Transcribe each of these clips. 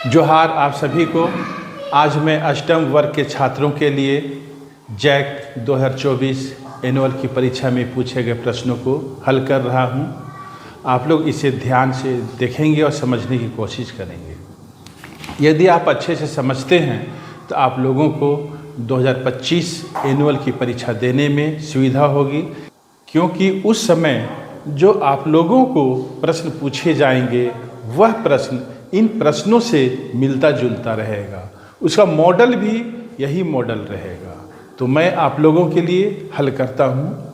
जोहार आप सभी को। आज मैं अष्टम वर्ग के छात्रों के लिए जैक 2024 एनुअल की परीक्षा में पूछे गए प्रश्नों को हल कर रहा हूं। आप लोग इसे ध्यान से देखेंगे और समझने की कोशिश करेंगे। यदि आप अच्छे से समझते हैं तो आप लोगों को 2025 एनुअल की परीक्षा देने में सुविधा होगी, क्योंकि उस समय जो आप लोगों को प्रश्न पूछे जाएंगे वह प्रश्न इन प्रश्नों से मिलता जुलता रहेगा। उसका मॉडल भी यही मॉडल रहेगा। तो मैं आप लोगों के लिए हल करता हूँ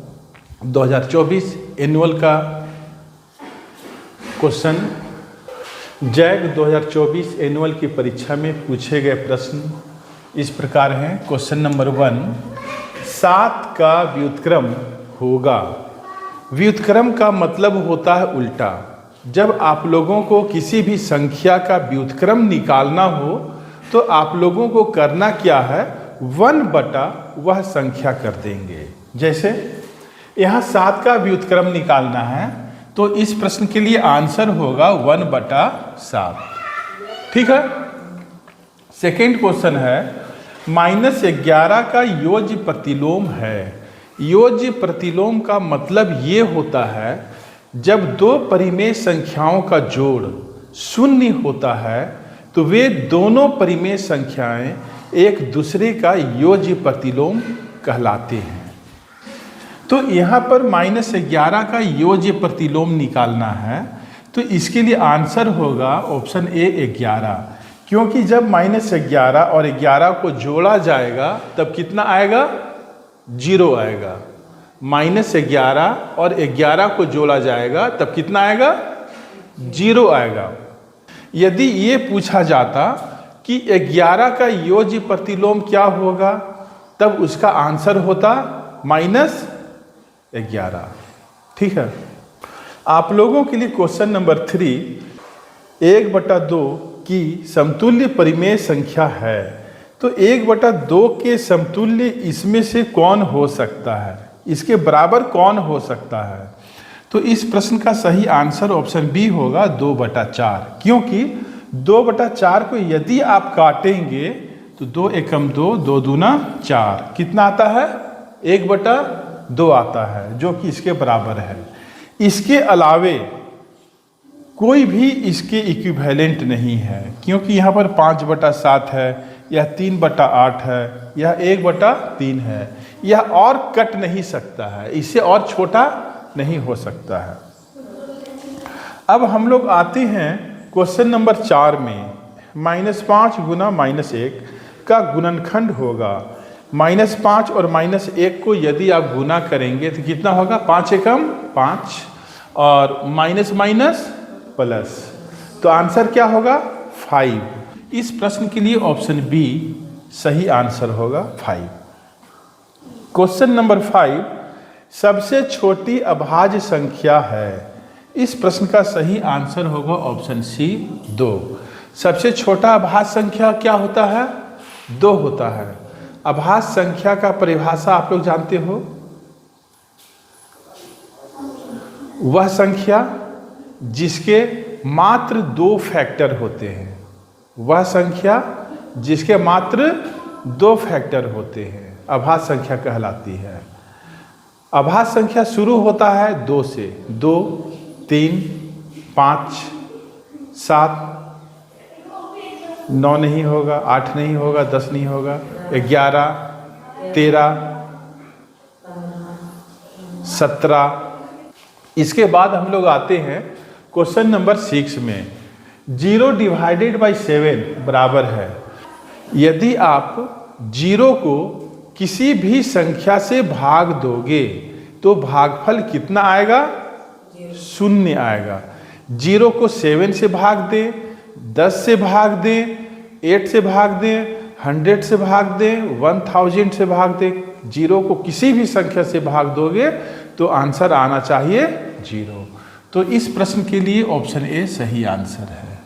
2024 एनुअल का क्वेश्चन। जैक 2024 एनुअल की परीक्षा में पूछे गए प्रश्न इस प्रकार हैं। क्वेश्चन नंबर 1, 7 का व्युत्क्रम होगा। व्युत्क्रम का मतलब होता है उल्टा। जब आप लोगों को किसी भी संख्या का व्युत्क्रम निकालना हो तो आप लोगों को करना क्या है, 1 बटा वह संख्या कर देंगे। जैसे यहाँ 7 का व्युत्क्रम निकालना है तो इस प्रश्न के लिए आंसर होगा 1 बटा 7। ठीक है। सेकेंड क्वेश्चन है, -11 का योज्य प्रतिलोम है। योज्य प्रतिलोम का मतलब ये होता है जब दो परिमेय संख्याओं का जोड़ 0 होता है तो वे दोनों परिमेय संख्याएं एक दूसरे का योज्य प्रतिलोम कहलाते हैं। तो यहाँ पर -11 का योज्य प्रतिलोम निकालना है तो इसके लिए आंसर होगा ऑप्शन ए 11, क्योंकि जब -11 और 11 को जोड़ा जाएगा तब कितना आएगा, 0 आएगा। -11 और 11 को जोड़ा जाएगा तब कितना आएगा, 0 आएगा। यदि ये पूछा जाता कि 11 का योज्य प्रतिलोम क्या होगा तब उसका आंसर होता -11। ठीक है। आप लोगों के लिए क्वेश्चन नंबर 3, 1/2 की समतुल्य परिमेय संख्या है। तो 1/2 के समतुल्य इसमें से कौन हो सकता है, इसके बराबर कौन हो सकता है? तो इस प्रश्न का सही आंसर ऑप्शन बी होगा 2/4, क्योंकि 2/4 को यदि आप काटेंगे तो 2 एकम 2, 2 दूना 4, कितना आता है, 1/2 आता है, जो कि इसके बराबर है। इसके अलावे कोई भी इसके इक्विवेलेंट नहीं है, क्योंकि यहाँ पर 5/7 है, यह 3/8 है, यह 1/3 है, यह और कट नहीं सकता है, इससे और छोटा नहीं हो सकता है। अब हम लोग आते हैं क्वेश्चन नंबर 4 में। -5 गुना -1 का गुणनखंड होगा। -5 और -1 को यदि आप गुना करेंगे तो कितना होगा, 5 एकम 5 और माइनस माइनस प्लस, तो आंसर क्या होगा, 5। इस प्रश्न के लिए ऑप्शन बी सही आंसर होगा 5। क्वेश्चन नंबर 5, सबसे छोटी अभाज्य संख्या है। इस प्रश्न का सही आंसर होगा ऑप्शन सी 2। सबसे छोटा अभाज्य संख्या क्या होता है, 2 होता है। अभाज्य संख्या का परिभाषा आप लोग जानते हो, वह संख्या जिसके मात्र 2 फैक्टर होते हैं। वह संख्या जिसके मात्र 2 फैक्टर होते हैं अभाज्य संख्या कहलाती है। अभाज्य संख्या शुरू होता है 2 से। 2, 3, 5, 7, 9 नहीं होगा, 8 नहीं होगा, 10 नहीं होगा, 11, 13, 17। इसके बाद हम लोग आते हैं क्वेश्चन नंबर 6 में। 0/7 बराबर है। यदि आप 0 को किसी भी संख्या से भाग दोगे तो भागफल कितना आएगा, 0 आएगा। 0 को 7 से भाग दें, 10 से भाग दें, 8 से भाग दें, 100 से भाग दें, 1000 से भाग दें, 0 को किसी भी संख्या से भाग दोगे तो आंसर आना चाहिए 0। तो इस प्रश्न के लिए ऑप्शन ए सही आंसर है।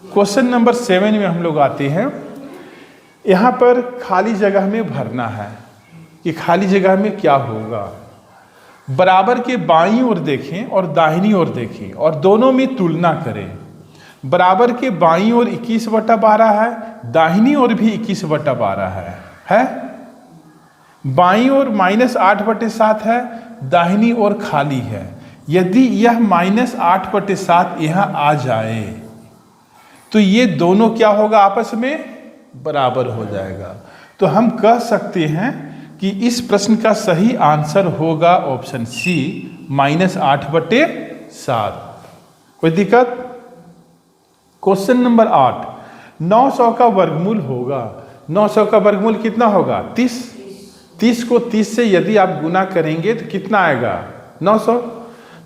क्वेश्चन नंबर 7 में हम लोग आते हैं। यहाँ पर खाली जगह में भरना है कि खाली जगह में क्या होगा। बराबर के बाईं ओर देखें और दाहिनी ओर देखें और दोनों में तुलना करें। बराबर के बाईं ओर 21/12 है, दाहिनी ओर भी 21/12 है? बाईं ओर -8/7 है, दाहिनी ओर खाली है। यदि यह -8/7 यहाँ आ जाए तो ये दोनों क्या होगा, आपस में बराबर हो जाएगा। तो हम कह सकते हैं कि इस प्रश्न का सही आंसर होगा ऑप्शन सी, -8/7। कोई दिक्कत? क्वेश्चन नंबर 8, 900 का वर्गमूल होगा। 900 का वर्गमूल कितना होगा? 30। 30 को 30 से यदि आप गुना करेंगे तो कितना आएगा? 900।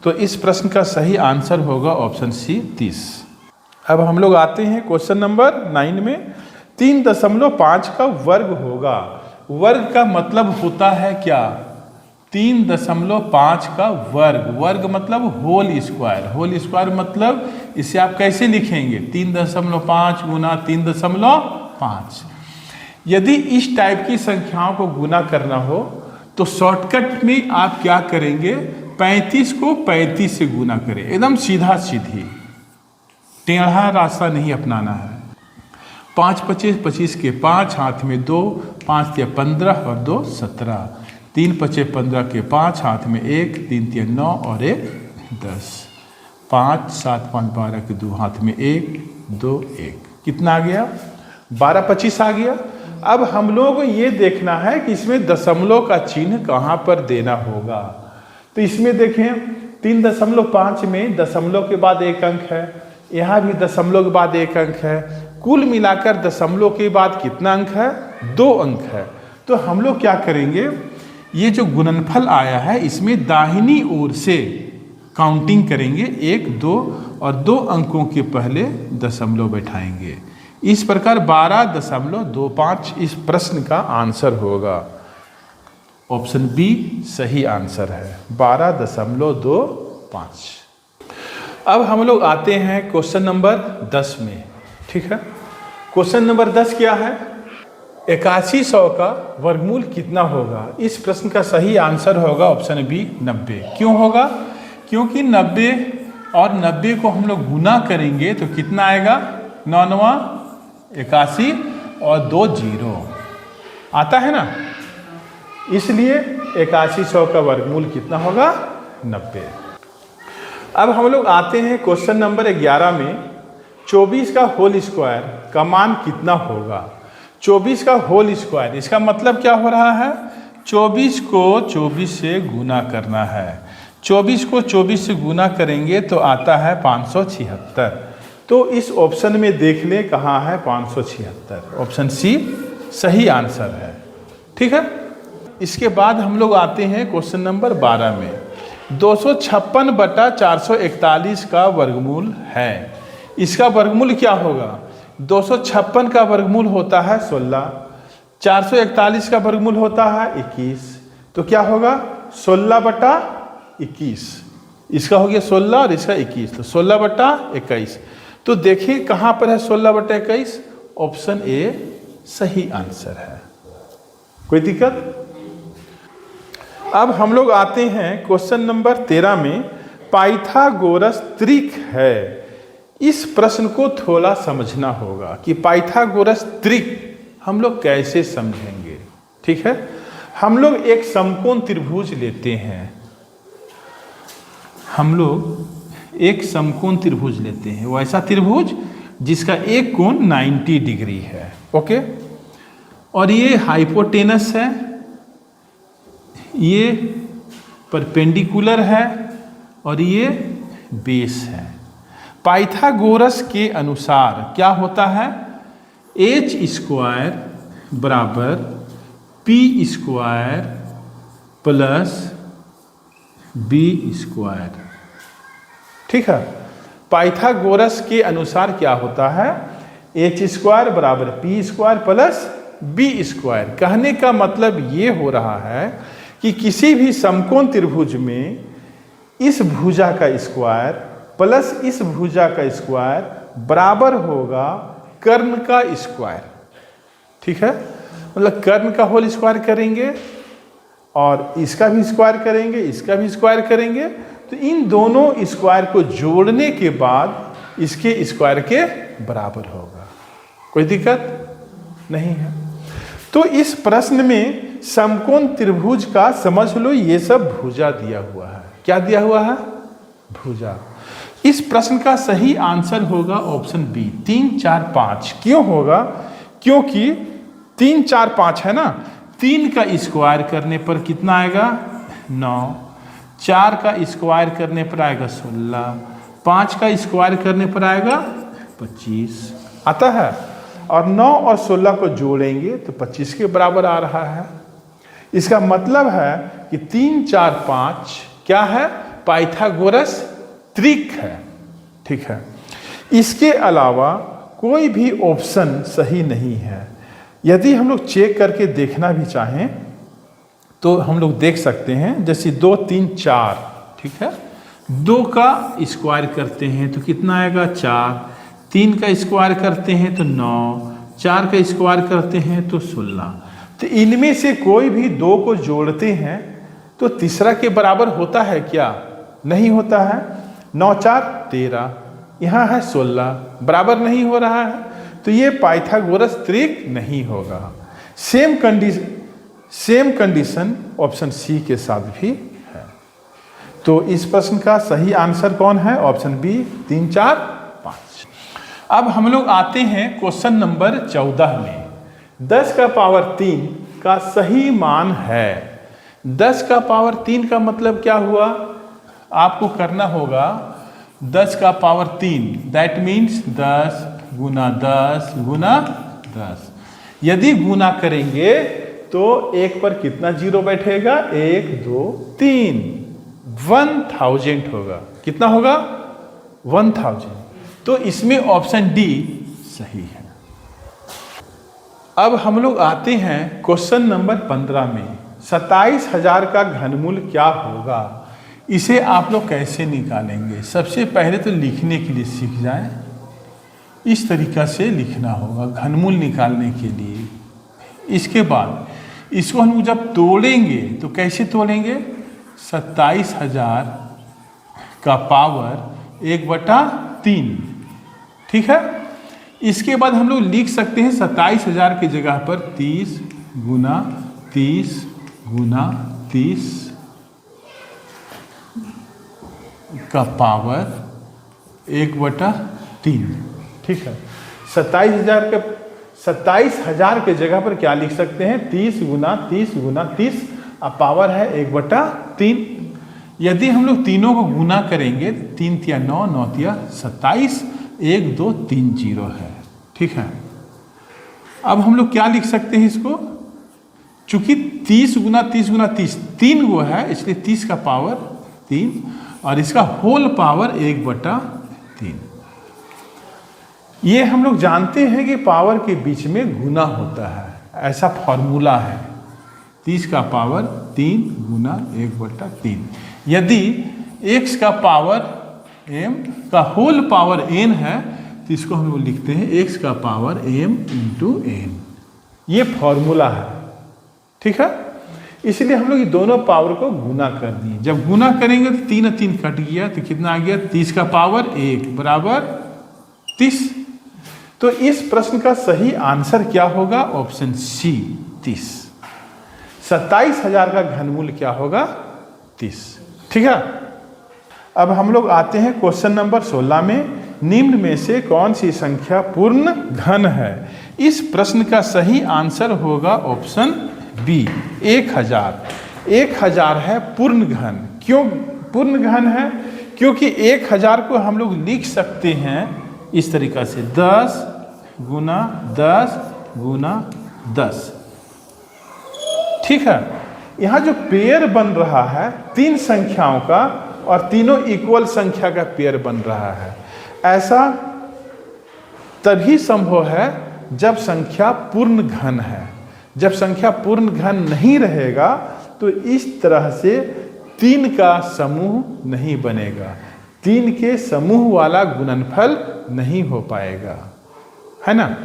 तो इस प्रश्न का सही आंसर होगा ऑप्शन सी, 30। अब हम लोग आते हैं क्वेश्चन नंबर 9 में। 3.5 का वर्ग होगा। वर्ग का मतलब होता है क्या? 3.5 का वर्ग। वर्ग मतलब होल स्क्वायर। होल स्क्वायर मतलब इसे आप कैसे लिखेंगे? 3.5 गुना 3.5। यदि इस टाइप की संख्याओं को गुना करना हो तो शॉर्टकट में आप क्या करेंगे? 35 को 35 से गुना करें, एकदम सीधा सीधी, टेढ़ा रास्ता नहीं अपनाना है। 5 25 25 के 5, हाथ में 2, 5 3 15 और 2 17, 3 5 15 के 5, हाथ में 1, 3 3 9 और 1 10, 5 7 5 12 के 2, हाथ में 1 2 1, कितना आ गया? 12 25 आ गया। अब हम लोगों को ये देखना है कि इसमें दशमलव का चिन्ह कहाँ पर देना होगा। तो इसमें देखें 3.5 में दशमलव के बाद एक अंक है, यहाँ भी दशमलव के बाद एक अंक है, कुल मिलाकर दशमलव के बाद कितना अंक है? 2 अंक है। तो हम लोग क्या करेंगे, ये जो गुणनफल आया है इसमें दाहिनी ओर से काउंटिंग करेंगे, 1 2 और 2 अंकों के पहले दशमलव बैठाएंगे। इस प्रकार 12.25 इस प्रश्न का आंसर होगा। ऑप्शन बी सही आंसर है, 12.25। अब हम लोग आते हैं क्वेश्चन नंबर 10 में। ठीक है, क्वेश्चन नंबर 10 क्या है? 8100 का वर्गमूल कितना होगा? इस प्रश्न का सही आंसर होगा ऑप्शन बी, 90। क्यों होगा? क्योंकि 90 और 90 को हम लोग गुना करेंगे तो कितना आएगा? 9 9 81 और 2 0 आता है ना, इसलिए 8100 का वर्गमूल कितना होगा? 90। अब हम लोग आते हैं क्वेश्चन नंबर 11 में। 24 का होल स्क्वायर का मान कितना होगा? 24 का होल स्क्वायर, इसका मतलब क्या हो रहा है? 24 को 24 से गुना करना है। 24 को 24 से गुना करेंगे तो आता है 576। तो इस ऑप्शन में देख लें कहाँ है 576। ऑप्शन सी सही आंसर है। ठीक है, इसके बाद हम लोग आते हैं क्वेश्चन नंबर 12 में। 256/441 का वर्गमूल है। इसका वर्गमूल क्या होगा? 256 का वर्गमूल होता है 16, 441 का वर्गमूल होता है 21। तो क्या होगा? 16/21। इसका हो गया 16 और इसका 21, तो 16/21। तो देखिए कहाँ पर है 16/21? ऑप्शन ए सही आंसर है। कोई दिक्कत? अब हम लोग आते हैं क्वेश्चन नंबर 13 में। पाइथागोरस त्रिक है। इस प्रश्न को थोड़ा समझना होगा कि पाइथागोरस त्रिक हम लोग कैसे समझेंगे। ठीक है, हम लोग एक समकोण त्रिभुज लेते हैं। हम लोग एक समकोण त्रिभुज लेते हैं, वैसा त्रिभुज जिसका एक कोण 90 डिग्री है। ओके, और ये हाइपोटेनस है, ये परपेंडिकुलर है और ये बेस है। पाइथागोरस के अनुसार क्या होता है? h स्क्वायर बराबर p square plus b square. ठीक है, पाइथागोरस के अनुसार क्या होता है? h स्क्वायर बराबर p square plus b square. कहने का मतलब ये हो रहा है कि किसी भी समकोण त्रिभुज में इस भुजा का स्क्वायर प्लस इस भुजा का स्क्वायर बराबर होगा कर्ण का स्क्वायर। ठीक है, मतलब कर्ण का होल स्क्वायर करेंगे और इसका भी स्क्वायर करेंगे, इसका भी स्क्वायर करेंगे, तो इन दोनों स्क्वायर को जोड़ने के बाद इसके स्क्वायर के बराबर होगा। कोई दिक्कत नहीं है। तो इस प्रश्न में समकोण त्रिभुज का समझ लो ये सब भुजा दिया हुआ है। क्या दिया हुआ है? भुजा। इस प्रश्न का सही आंसर होगा ऑप्शन बी 3 4 5। क्यों होगा? क्योंकि 3 4 5 है ना, 3 का स्क्वायर करने पर कितना आएगा? 9, 4 का स्क्वायर करने पर आएगा 16, 5 का स्क्वायर करने पर आएगा 25 आता है, और 9 और 16 को जोड़ेंगे तो 25 के बराबर आ रहा है। इसका मतलब है कि 3 4 5 क्या है? पाइथागोरस त्रिक है। ठीक है, इसके अलावा कोई भी ऑप्शन सही नहीं है। यदि हम लोग चेक करके देखना भी चाहें तो हम लोग देख सकते हैं, जैसे 2 3 4, ठीक है, 2 का स्क्वायर करते हैं तो कितना आएगा? 4, 3 का स्क्वायर करते हैं तो 9, 4 का स्क्वायर करते हैं तो 16। तो इनमें से कोई भी 2 को जोड़ते हैं तो तीसरा के बराबर होता है क्या? नहीं होता है। 9 4 13, यहाँ है 16, बराबर नहीं हो रहा है, तो ये पाइथागोरस त्रिक नहीं होगा। सेम कंडीशन ऑप्शन सी के साथ भी है। तो इस प्रश्न का सही आंसर कौन है? Option B 3 4 5। अब हम लोग आते हैं क्वेश्चन नंबर 14 में। 10 का पावर 3 का सही मान है। 10 का पावर 3 का मतलब क्या हुआ? आपको करना होगा 10 का पावर 3, दैट मीन्स 10 गुना 10 गुना 10। यदि गुना करेंगे तो 1 पर कितना जीरो बैठेगा? 1 2 3, 1000 होगा। कितना होगा? 1000। तो इसमें ऑप्शन डी सही है। अब हम लोग आते हैं क्वेश्चन नंबर 15 में। 27,000 का घनमूल क्या होगा? इसे आप लोग कैसे निकालेंगे? सबसे पहले तो लिखने के लिए सीख जाएं। इस तरीका से लिखना होगा घनमूल निकालने के लिए। इसके बाद इसको हम जब तोड़ेंगे तो कैसे तोड़ेंगे? 27,000 का पावर 1/3, ठीक है। इसके बाद हम लोग लिख सकते हैं 27,000 की जगह पर 30 गुना 30 गुना 30 का पावर 1/3, ठीक है। 27,000 के जगह पर क्या लिख सकते हैं? 30 गुना 30 गुना 30, अब पावर है 1/3। यदि हम लोग तीनों को गुना करेंगे 3 तिया 9, 9 तिया 27, 1 2 3 0 है, ठीक है। अब हम लोग क्या लिख सकते हैं इसको? चूंकि 30 गुना 30 गुना 30 3 गो है, इसलिए 30 का पावर 3 और इसका होल पावर 1/3। ये हम लोग जानते हैं कि पावर के बीच में गुना होता है, ऐसा फॉर्मूला है। 30 का पावर 3 गुना 1/3। यदि x का पावर m का होल पावर n है तो इसको हम लोग लिखते हैं x का पावर m इंटू n। ये फॉर्मूला है, ठीक है। इसलिए हम लोग ये दोनों पावर को गुना कर दिए। जब गुना करेंगे तो 3 और 3 कट गया तो कितना आ गया? 30 का पावर 1 बराबर 30। तो इस प्रश्न का सही आंसर क्या होगा? Option C 30। 27,000 का घनमूल क्या होगा? 30, ठीक है। अब हम लोग आते हैं क्वेश्चन नंबर 16 में। निम्न में से कौन सी संख्या पूर्ण घन है? इस प्रश्न का सही आंसर होगा ऑप्शन बी 1000। 1000 है पूर्ण घन। क्यों पूर्ण घन है? क्योंकि 1000 को हम लोग लिख सकते हैं इस तरीका से 10 गुना 10 गुना 10, ठीक है। यहाँ जो पेयर बन रहा है 3 संख्याओं का और तीनों इक्वल संख्या का पेयर बन रहा है। ऐसा तभी संभव है जब संख्या पूर्ण घन है। जब संख्या पूर्ण घन नहीं रहेगा तो इस तरह से 3 का समूह नहीं बनेगा। 3 के समूह वाला गुणनफल नहीं हो पाएगा, है ना।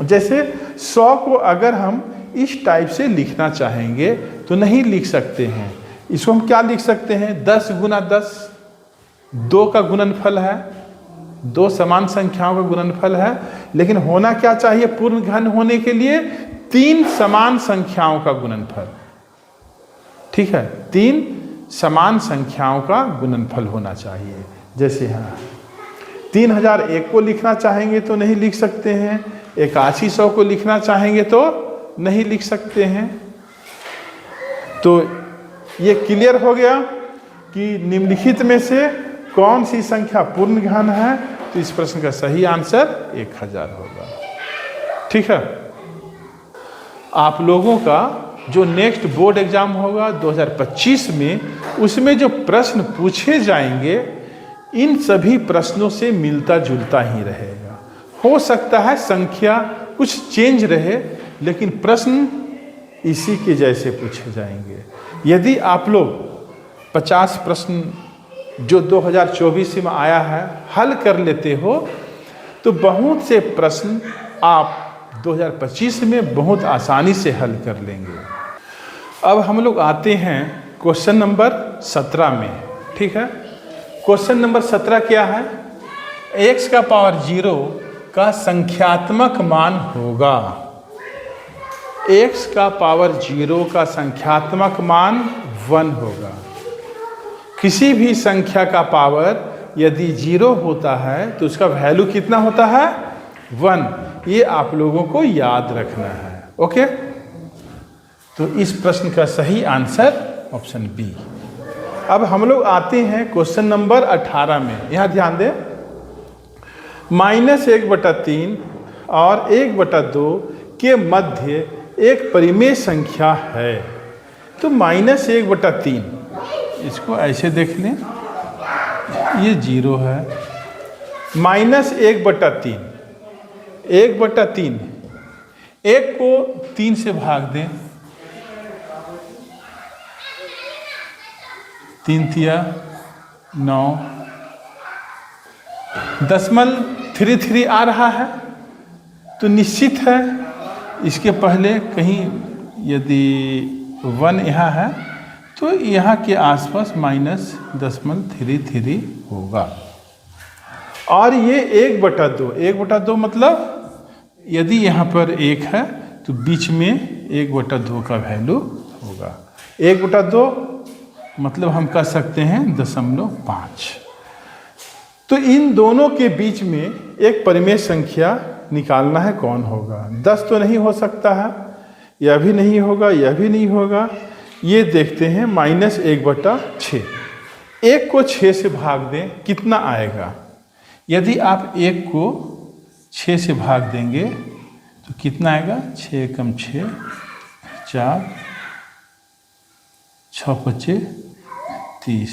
जैसे 100 को अगर हम इस टाइप से लिखना चाहेंगे तो नहीं लिख सकते हैं। इसको हम क्या लिख सकते हैं? 10 गुना 10, 2 का गुणनफल है, दो समान संख्याओं का गुणनफल है, लेकिन होना क्या चाहिए पूर्ण घन होने के लिए? 3 समान संख्याओं का गुणनफल। ठीक है, 3 समान संख्याओं का गुणनफल होना चाहिए। जैसे यहाँ 3001 को लिखना चाहेंगे तो नहीं लिख सकते हैं, 8100 को लिखना चाहेंगे तो नहीं लिख सकते हैं। तो ये क्लियर हो गया कि निम्नलिखित में से कौन सी संख्या पूर्ण घन है। तो इस प्रश्न का सही आंसर 1000 होगा। ठीक है, आप लोगों का जो नेक्स्ट बोर्ड एग्जाम होगा 2025 में, उसमें जो प्रश्न पूछे जाएंगे इन सभी प्रश्नों से मिलता जुलता ही रहेगा। हो सकता है संख्या कुछ चेंज रहे, लेकिन प्रश्न इसी के जैसे पूछे जाएंगे। यदि आप लोग 50 प्रश्न जो 2024 में आया है हल कर लेते हो, तो बहुत से प्रश्न आप 2025 में बहुत आसानी से हल कर लेंगे। अब हम लोग आते हैं क्वेश्चन नंबर 17 में। ठीक है, क्वेश्चन नंबर 17 क्या है? x का पावर 0 का संख्यात्मक मान होगा। x का पावर 0 का संख्यात्मक मान 1 होगा। किसी भी संख्या का पावर यदि 0 होता है तो उसका वैल्यू कितना होता है? 1। ये आप लोगों को याद रखना है। ओके, तो इस प्रश्न का सही आंसर ऑप्शन बी। अब हम लोग आते हैं क्वेश्चन नंबर 18 में। यहाँ ध्यान दें, -1/3 और 1/2 के मध्य एक परिमेय संख्या है। तो -1/3 इसको ऐसे देख लें, ये 0 है। -1/3, 1/3, 1 को 3 से भाग दें, 3 तिया 9, 0.33 आ रहा है। तो निश्चित है इसके पहले कहीं यदि 1 यहाँ है तो यहाँ के आसपास -0.33 होगा। और ये 1/2, 1/2 मतलब यदि यहाँ पर 1 है तो बीच में 1/2 का वैल्यू होगा। 1/2 मतलब हम कह सकते हैं 0.5। तो इन दोनों के बीच में एक परिमेय संख्या निकालना है, कौन होगा? 10 तो नहीं हो सकता है, यह भी नहीं होगा, यह भी नहीं होगा। ये देखते हैं -1/6। 1 को 6 से भाग दें, कितना आएगा? यदि आप 1 को 6 से भाग देंगे तो कितना आएगा? 6 × 6 4, 6 × 5 30।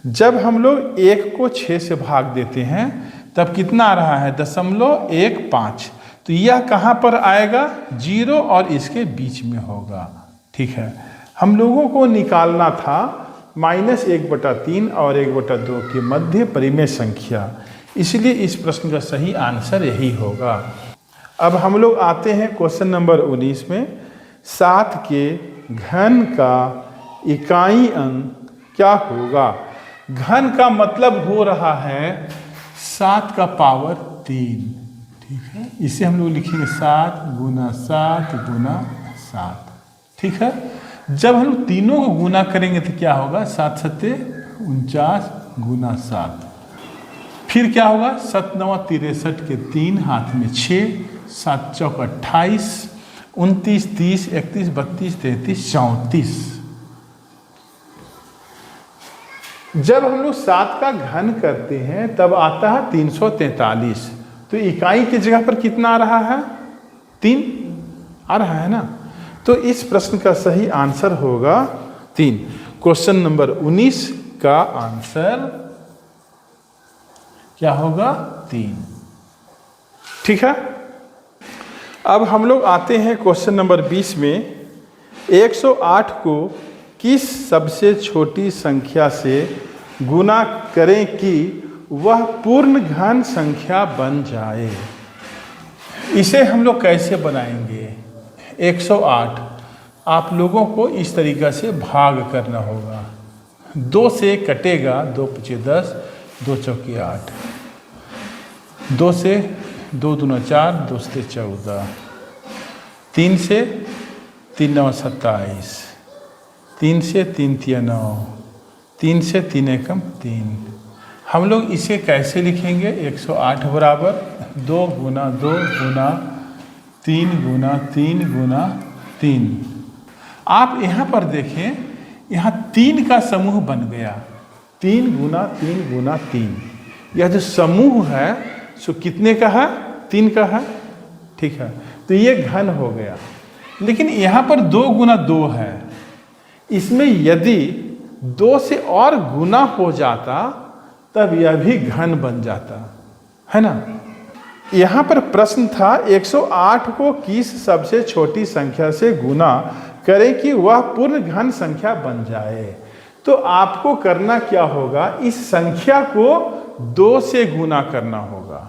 जब हम लोग 1 को 6 से भाग देते हैं तब कितना आ रहा है? 0.15। तो यह कहाँ पर आएगा? 0 और इसके बीच में होगा। ठीक है, हम लोगों को निकालना था -1/3 और 1/2 के मध्य परिमेय संख्या, इसलिए इस प्रश्न का सही आंसर यही होगा। अब हम लोग आते हैं क्वेश्चन नंबर 19 में। 7 के घन का इकाई अंक क्या होगा? घन का मतलब हो रहा है 7 का पावर 3। ठीक है, इसे हम लोग लिखेंगे 7 × 7 × 7। ठीक है, जब हम लोग तीनों को गुना करेंगे तो क्या होगा? 7 × 7 = 49 × 7। फिर क्या होगा? 7 × 9 = 63 के 3, हाथ में 6, 7 × 4 = 28, 29, 30, 31, 32, 33, 34। जब हम लोग 7 का घन करते हैं तब आता है 343। तो इकाई की जगह पर कितना आ रहा है? 3 आ रहा है ना। तो इस प्रश्न का सही आंसर होगा 3। क्वेश्चन नंबर 19 का आंसर क्या होगा? 3। ठीक है, अब हम लोग आते हैं क्वेश्चन नंबर 20 में। 108 को किस सबसे छोटी संख्या से गुना करें कि वह पूर्ण घन संख्या बन जाए? इसे हम लोग कैसे बनाएंगे? 108 आप लोगों को इस तरीक़ा से भाग करना होगा। 2 से कटेगा, 2 × 5 = 10, 2 × 4 = 8। 2 से 2 दूना 4, 2 से 14, 3 से 3 9 27, 3 से 3 3 9, 3 से 3 एकम 3। हम लोग इसे कैसे लिखेंगे? 108 बराबर 2 गुना 2 गुना 3 गुना 3 गुना 3। आप यहाँ पर देखें, यहाँ 3 का समूह बन गया। 3 गुना 3 गुना 3, यह जो समूह है सो कितने का है? 3 का है। ठीक है, तो ये घन हो गया। लेकिन यहाँ पर 2 गुना 2 है, इसमें यदि 2 से और गुना हो जाता तब यह भी घन बन जाता है ना। यहाँ पर प्रश्न था 108 को किस सबसे छोटी संख्या से गुना करें कि वह पूर्ण घन संख्या बन जाए। तो आपको करना क्या होगा? इस संख्या को 2 से गुना करना होगा।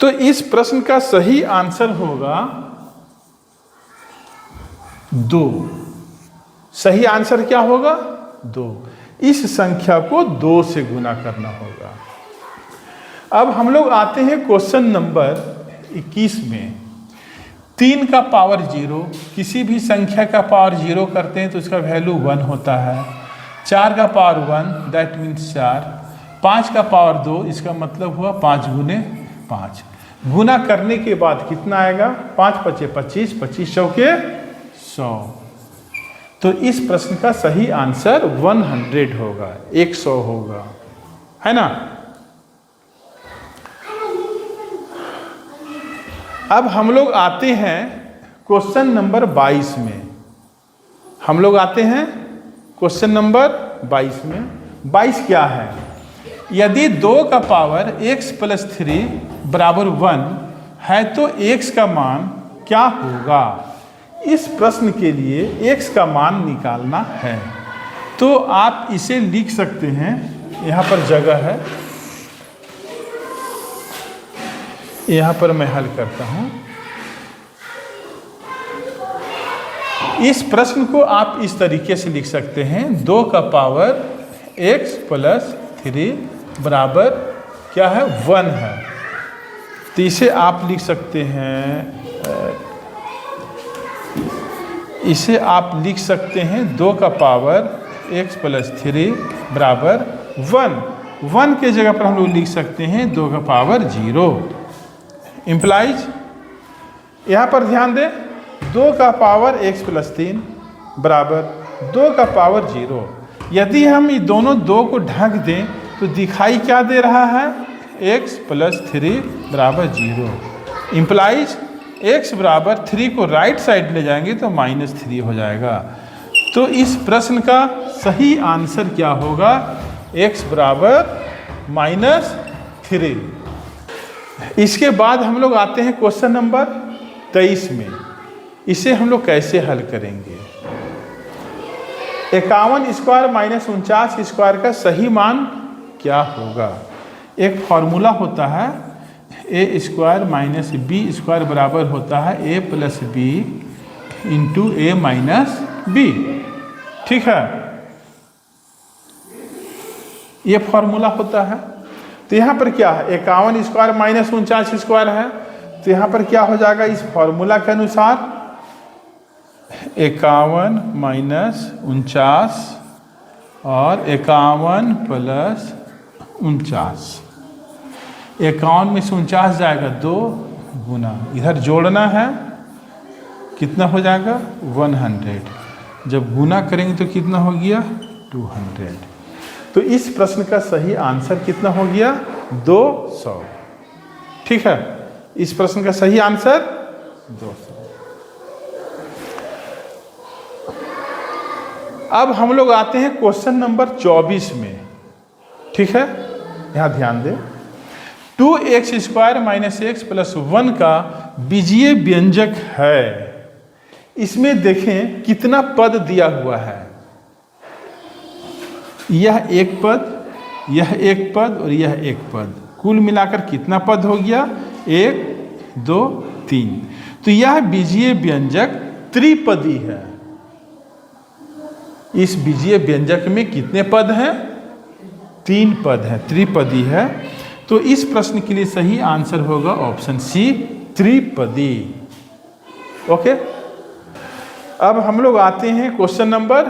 तो इस प्रश्न का सही आंसर होगा 2। सही आंसर क्या होगा? 2। इस संख्या को 2 से गुना करना होगा। अब हम लोग आते हैं क्वेश्चन नंबर 21 में। 3 का पावर 0, किसी भी संख्या का पावर 0 करते हैं तो उसका वैल्यू 1 होता है। 4 का पावर 1, दैट मीन्स 4। 5 का पावर 2, इसका मतलब हुआ 5 गुने 5। गुना करने के बाद कितना आएगा? 5 पचे 25, 25 चौके 100। तो इस प्रश्न का सही आंसर 100 होगा, 100 होगा, है ना। अब हम लोग आते हैं क्वेश्चन नंबर 22 में। हम लोग आते हैं क्वेश्चन नंबर 22 में। 22 क्या है? यदि 2 का पावर x + 3 बराबर 1 है तो x का मान क्या होगा? इस प्रश्न के लिए x का मान निकालना है। तो आप इसे लिख सकते हैं, यहाँ पर जगह है, यहाँ पर मैं हल करता हूँ। इस प्रश्न को आप इस तरीके से लिख सकते हैं, 2 का पावर x + 3 बराबर क्या है? 1 है। तो इसे आप लिख सकते हैं, इसे आप लिख सकते हैं 2 का पावर x + 3 बराबर 1। 1 के जगह पर हम लोग लिख सकते हैं 2 का पावर 0। इम्प्लाइज यहाँ पर ध्यान दें, 2 का पावर x + 3 बराबर 2 का पावर 0। यदि हम ये दोनों 2 को ढक दें तो दिखाई क्या दे रहा है? x + 3 बराबर 0। इम्प्लाइज x बराबर 3 को राइट साइड ले जाएंगे तो -3 हो जाएगा। तो इस प्रश्न का सही आंसर क्या होगा? x बराबर -3। इसके बाद हम लोग आते हैं क्वेश्चन नंबर 23 में। इसे हम लोग कैसे हल करेंगे? 51 स्क्वायर - 49 स्क्वायर का सही मान क्या होगा? एक फॉर्मूला होता है, a स्क्वायर - b स्क्वायर बराबर होता है a + b × a - b। ठीक है, ये फॉर्मूला होता है। तो यहाँ पर क्या है? 51 स्क्वायर - 49 स्क्वायर है, तो यहाँ पर क्या हो जाएगा? इस फॉर्मूला के अनुसार 51 - 49 और 51 + 49। 51 में से 49 जाएगा 2 गुना, इधर जोड़ना है, कितना हो जाएगा? 100। जब गुना करेंगे तो कितना हो गया? 200। तो इस प्रश्न का सही आंसर कितना हो गया? 200। ठीक है, इस प्रश्न का सही आंसर 200। अब हम लोग आते हैं क्वेश्चन नंबर 24 में। ठीक है, यहाँ ध्यान दें। 2x स्क्वायर - x + 1 का बीजीय व्यंजक है। इसमें देखें कितना पद दिया हुआ है। यह एक पद, यह एक पद और यह एक पद, कुल मिलाकर कितना पद हो गया? 1 2 3। तो यह बीजीय व्यंजक त्रिपदी है। इस बीजीय व्यंजक में कितने पद हैं? 3 पद हैं, त्रिपदी है। तो इस प्रश्न के लिए सही आंसर होगा ऑप्शन सी, त्रिपदी। ओके, अब हम लोग आते हैं क्वेश्चन नंबर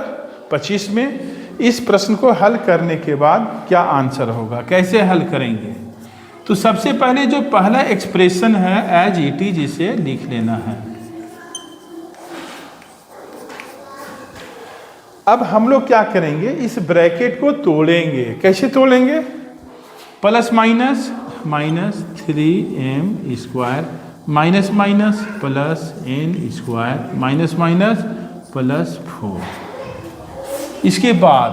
25 में। इस प्रश्न को हल करने के बाद क्या आंसर होगा, कैसे हल करेंगे? तो सबसे पहले जो पहला एक्सप्रेशन है एज इट इज, इसे लिख लेना है। अब हम लोग क्या करेंगे, इस ब्रैकेट को तोड़ेंगे। कैसे तोड़ेंगे? Plus minus, minus 3m square minus minus plus n square minus minus plus 4। इसके बाद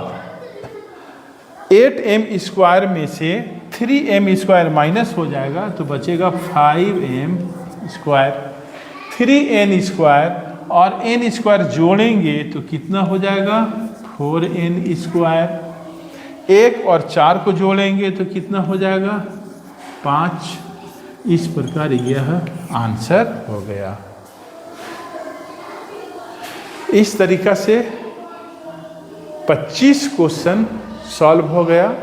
8m स्क्वायर में से 3m स्क्वायर माइनस हो जाएगा तो बचेगा 5m स्क्वायर। 3n स्क्वायर और n स्क्वायर जोड़ेंगे तो कितना हो जाएगा? 4n square. 1 और 4 को जोड़ेंगे तो कितना हो जाएगा? 5। इस प्रकार यह आंसर हो गया। इस तरीका से 25 क्वेश्चन सॉल्व हो गया।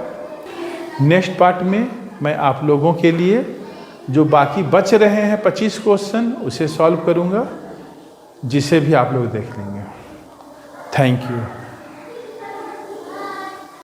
नेक्स्ट पार्ट में मैं आप लोगों के लिए जो बाकी बच रहे हैं 25 क्वेश्चन उसे सॉल्व करूंगा, जिसे भी आप लोग देख लेंगे। Thank you.